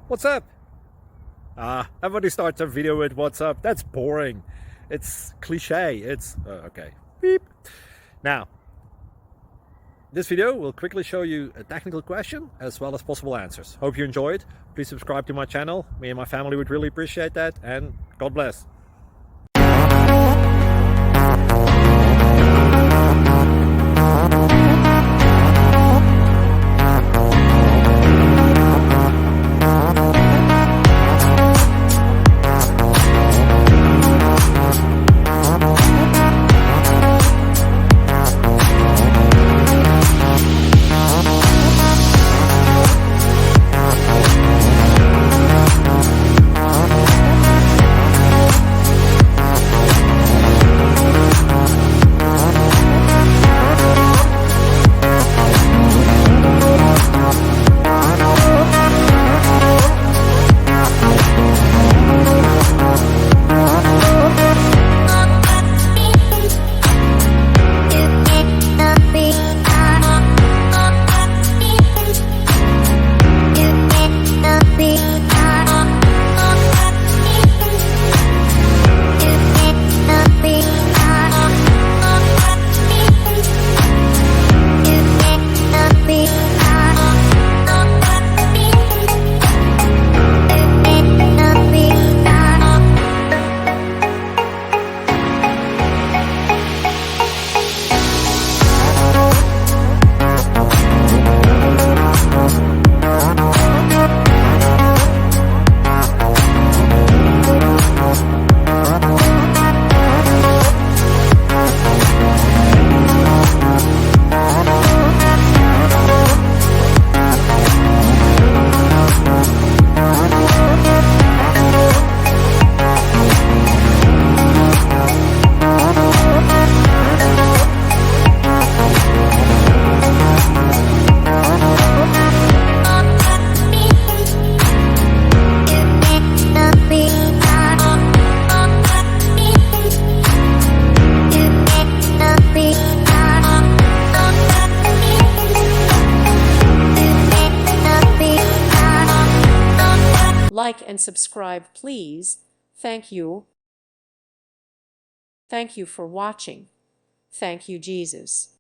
What's up? Everybody starts a video with what's up. That's boring. It's cliche. It's okay. Beep. Now, this video will quickly show you a technical question as well as possible answers. Hope you enjoyed. Please subscribe to my channel. Me and my family would really appreciate that, and God bless. Like and subscribe, please. Thank you. Thank you for watching. Thank you, Jesus.